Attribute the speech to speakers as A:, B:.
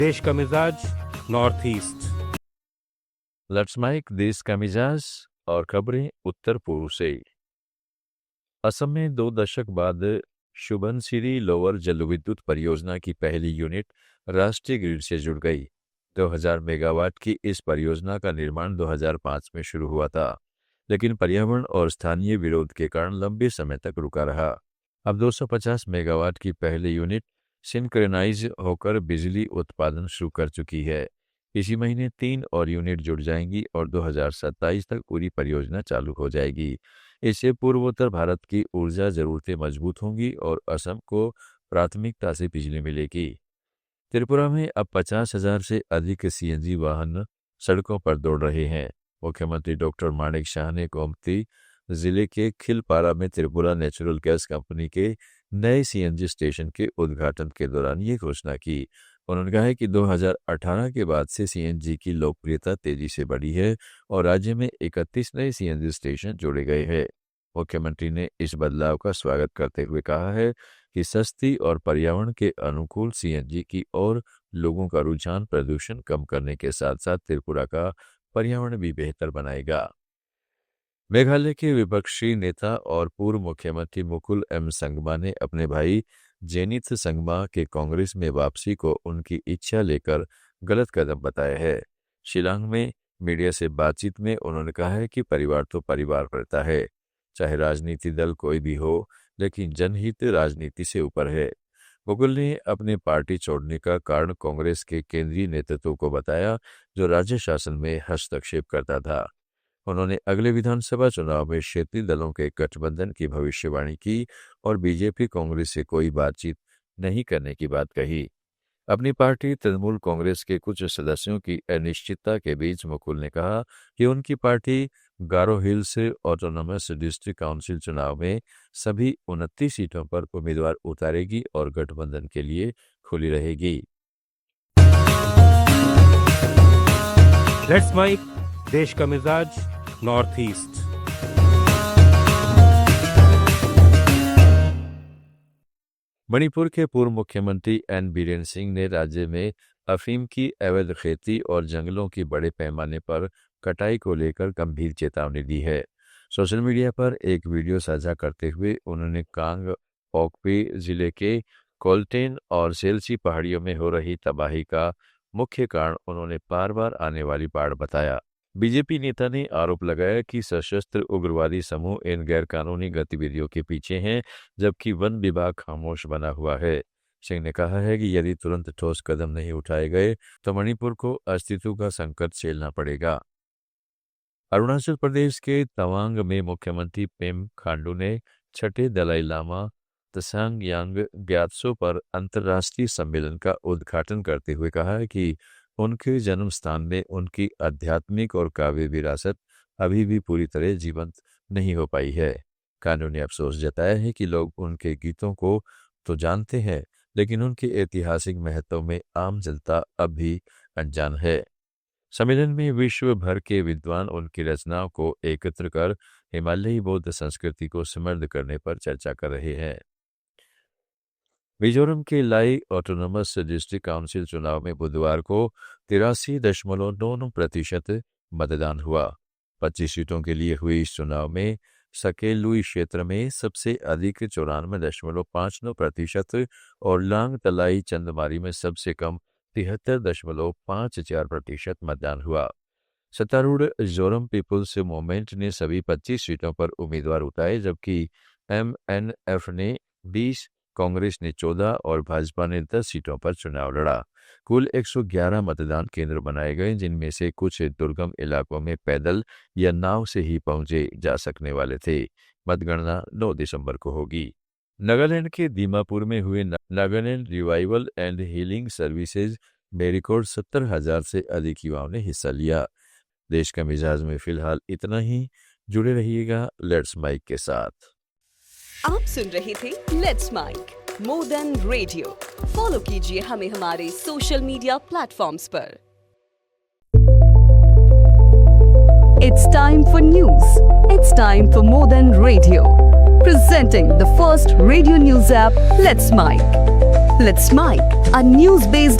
A: देश का मिजाज नॉर्थ ईस्ट।
B: लेट्स माइक देश का मिजाज और खबरें उत्तर पूर्व से। असम में 2 दशक बाद शुभनसिरी लोअर जलविद्युत परियोजना की पहली यूनिट राष्ट्रीय ग्रिड से जुड़ गई। 2000 मेगावाट की इस परियोजना का निर्माण 2005 में शुरू हुआ था, लेकिन पर्यावरण और स्थानीय विरोध के कारण लंबे समय तक रुका रहा। अब 250 मेगावाट की पहली यूनिट सिंक्रोनाइज होकर बिजली उत्पादन शुरू कर चुकी है। इसी महीने 3 और यूनिट जुड़ जाएंगी और 2027 तक पूरी परियोजना चालू हो जाएगी। इससे पूर्वोत्तर भारत की ऊर्जा जरूरतें मजबूत होंगी और असम को प्राथमिकता से बिजली मिलेगी। त्रिपुरा में अब 50,000 से अधिक सीएनजी वाहन सड़कों पर दौड़ रहे हैं। मुख्यमंत्री डॉक्टर माणिक शाह ने गोमती जिले के खिलपारा में त्रिपुरा नेचुरल गैस कंपनी के नए सीएनजी स्टेशन के उद्घाटन के दौरान ये घोषणा की। उन्होंने कहा है कि 2018 के बाद से सीएनजी की लोकप्रियता तेजी से बढ़ी है और राज्य में 31 नए सीएनजी स्टेशन जोड़े गए हैं। मुख्यमंत्री ने इस बदलाव का स्वागत करते हुए कहा है कि सस्ती और पर्यावरण के अनुकूल सीएनजी की ओर लोगों का रुझान प्रदूषण कम करने के साथ साथ त्रिपुरा का पर्यावरण भी बेहतर बनाएगा। मेघालय के विपक्षी नेता और पूर्व मुख्यमंत्री मुकुल एम संगमा ने अपने भाई जेनिथ संगमा के कांग्रेस में वापसी को उनकी इच्छा लेकर गलत कदम बताया है। शिलांग में मीडिया से बातचीत में उन्होंने कहा है कि परिवार तो परिवार रहता है, चाहे राजनीति दल कोई भी हो, लेकिन जनहित राजनीति से ऊपर है। मुकुल ने अपने पार्टी छोड़ने का कारण कांग्रेस के केंद्रीय नेतृत्व को बताया, जो राज्य शासन में हस्तक्षेप करता था। उन्होंने अगले विधानसभा चुनाव में क्षेत्रीय दलों के गठबंधन की भविष्यवाणी की और बीजेपी कांग्रेस से कोई बातचीत नहीं करने की बात कही। अपनी पार्टी तृणमूल कांग्रेस के कुछ सदस्यों की अनिश्चितता के बीच मुकुल ने कहा कि उनकी पार्टी गारो हिल्स ऑटोनोमस डिस्ट्रिक्ट काउंसिल चुनाव में सभी 29 सीटों पर उम्मीदवार उतारेगी और गठबंधन के लिए खुली रहेगी।
A: लेट्स माइक देश का मिजाज नॉर्थ ईस्ट।
B: मणिपुर के पूर्व मुख्यमंत्री एन बीरेन सिंह ने राज्य में अफीम की अवैध खेती और जंगलों की बड़े पैमाने पर कटाई को लेकर गंभीर चेतावनी दी है। सोशल मीडिया पर एक वीडियो साझा करते हुए उन्होंने कांग पोकपी जिले के कोल्टेन और सेल्सी पहाड़ियों में हो रही तबाही का मुख्य कारण उन्होंने बार बार आने वाली बाढ़ बताया। बीजेपी नेता ने आरोप लगाया कि सशस्त्र उग्रवादी समूह इन गैरकानूनी गतिविधियों के पीछे हैं, जबकि वन विभाग खामोश बना हुआ है। सिंह ने कहा है कि यदि तुरंत ठोस कदम नहीं उठाए गए तो मणिपुर को अस्तित्व का संकट झेलना पड़ेगा। अरुणाचल प्रदेश के तवांग में मुख्यमंत्री पेमा खांडू ने छठे दलाई लामा त्सांग यांग ग्यात्सो पर अंतर्राष्ट्रीय सम्मेलन का उद्घाटन करते हुए कहा है कि उनके जन्म स्थान में उनकी आध्यात्मिक और काव्य विरासत अभी भी पूरी तरह जीवंत नहीं हो पाई है। खांडू ने अफसोस जताया है कि लोग उनके गीतों को तो जानते हैं, लेकिन उनके ऐतिहासिक महत्व में आम जनता अब भी अनजान है। सम्मेलन में विश्व भर के विद्वान उनकी रचनाओं को एकत्र कर हिमालयी बौद्ध संस्कृति को समृद्ध करने पर चर्चा कर रहे हैं। मिजोरम के लाई ऑटोनोमस डिस्ट्रिक्ट काउंसिल चुनाव में बुधवार को 83.99% मतदान हुआ। 25 सीटों के लिए हुई इस चुनाव में सकेलुई क्षेत्र में सबसे अधिक 94.59% और लांग तलाई चंदमारी में सबसे कम 73.54% मतदान हुआ। सत्तारूढ़ मिजोरम पीपुल्स मूवमेंट ने सभी 25 सीटों पर उम्मीदवार उतारे, जबकि एमएनएफ ने 20, कांग्रेस ने 14 और भाजपा ने 10 सीटों पर चुनाव लड़ा। कुल 111 मतदान केंद्र बनाए गए, जिनमें से कुछ दुर्गम इलाकों में पैदल या नाव से ही पहुंचे जा सकने वाले थे। मतगणना 9 दिसंबर को होगी। नागालैंड के दीमापुर में हुए Nagaland revival and healing services में रिकॉर्ड 70,000 से अधिक युवाओं ने हिस्सा लिया। देश का मिजाज में फिलहाल इतना ही। जुड़े रहिएगा लेट्स माइक के साथ।
C: आप सुन रहे थे let's mike more than radio. Follow कीजिए हमें हमारे सोशल मीडिया प्लेटफॉर्म्स पर। It's time for news. It's time for more than radio. Presenting the first radio news app, Let's Mic. Let's Mic, a news-based